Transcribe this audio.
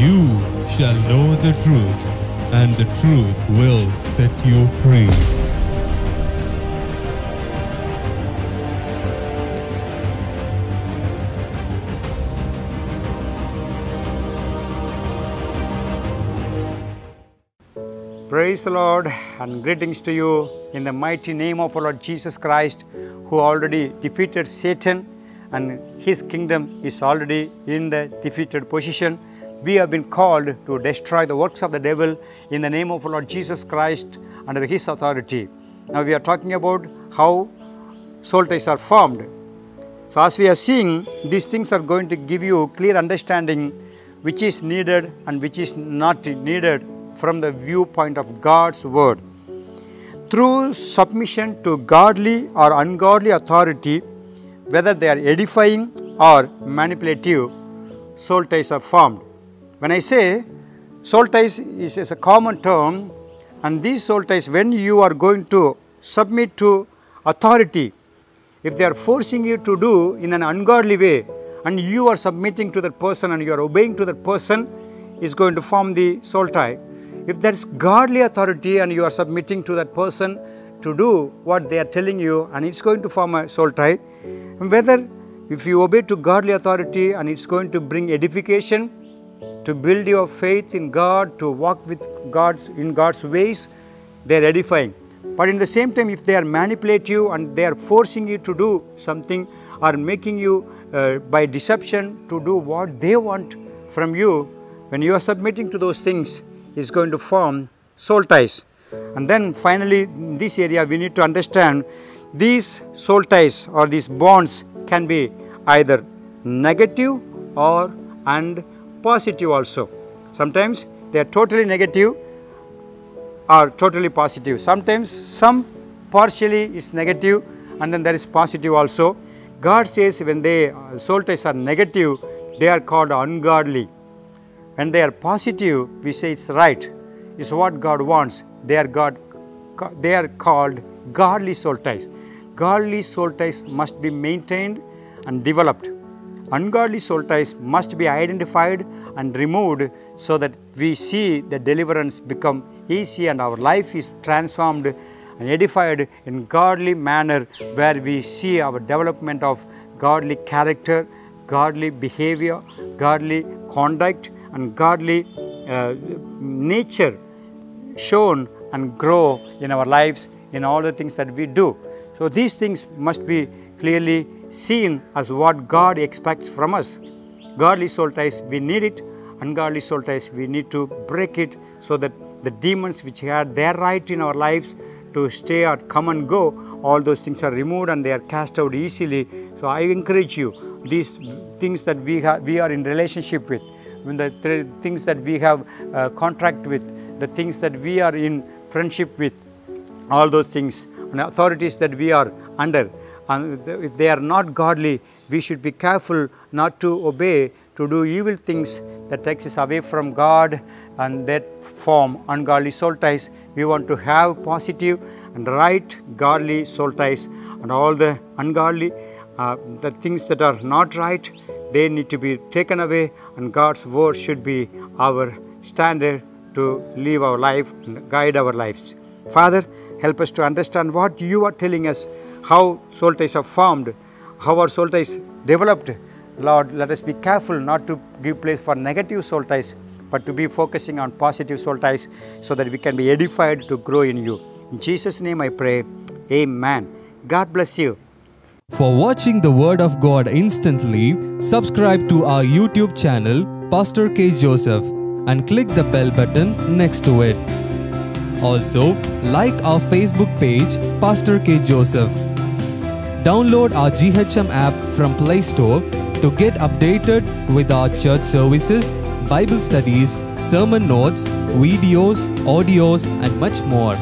you shall know the truth, and the truth will set you free. Praise the Lord, and greetings to you in the mighty name of our Lord Jesus Christ, who already defeated Satan, and his kingdom is already in the defeated position. We have been called to destroy the works of the devil in the name of our Lord Jesus Christ under his authority. Now we are talking about how soul ties are formed. So as we are seeing, these things are going to give you clear understanding which is needed and which is not needed from the viewpoint of God's word. Through submission to godly or ungodly authority, whether they are edifying or manipulative, soul ties are formed. When I say soul ties is a common term, and these soul ties, when you are going to submit to authority, if they are forcing you to do in an ungodly way, and you are submitting to that person and you are obeying to that person, is going to form the soul tie. If there is godly authority and you are submitting to that person to do what they are telling you, and it's going to form a soul tie. Whether if you obey to godly authority and it's going to bring edification, to build your faith in God, to walk with God in God's ways, they are edifying. But in the same time, if they are manipulative and they are forcing you to do something or making you by deception to do what they want from you, when you are submitting to those things, is going to form soul ties. And then finally, in this area we need to understand these soul ties or these bonds can be either negative or and positive also. Sometimes they are totally negative or totally positive. Sometimes some partially is negative and then there is positive also. God says when they soul ties are negative, they are called ungodly. When they are positive, we say it's right, it's what God wants. They are called godly soul ties. Godly soul ties must be maintained and developed. Ungodly soul ties must be identified and removed so that we see the deliverance become easy and our life is transformed and edified in godly manner, where we see our development of godly character, godly behavior, godly conduct, and godly nature shown and grow in our lives in all the things that we do. So these things must be clearly seen as what God expects from us. Godly soul ties, we need it. Ungodly soul ties, we need to break it so that the demons which had their right in our lives to stay or come and go, all those things are removed and they are cast out easily. So I encourage you, these things that we are in relationship with, when the things that we have contract with, the things that we are in friendship with, all those things and authorities that we are under, and if they are not godly, we should be careful not to obey, to do evil things that takes us away from God and that form ungodly soul ties. We want to have positive and right godly soul ties, and all the ungodly, the things that are not right, they need to be taken away, and God's word should be our standard to live our life and guide our lives. Father, help us to understand what you are telling us, how soul ties are formed, how our soul ties developed. Lord, let us be careful not to give place for negative soul ties, but to be focusing on positive soul ties so that we can be edified to grow in you. In Jesus' name I pray, amen. God bless you. For watching the Word of God instantly, subscribe to our YouTube channel, Pastor K. Joseph, and click the bell button next to it. Also, like our Facebook page, Pastor K. Joseph. Download our GHM app from Play Store to get updated with our church services, Bible studies, sermon notes, videos, audios, and much more.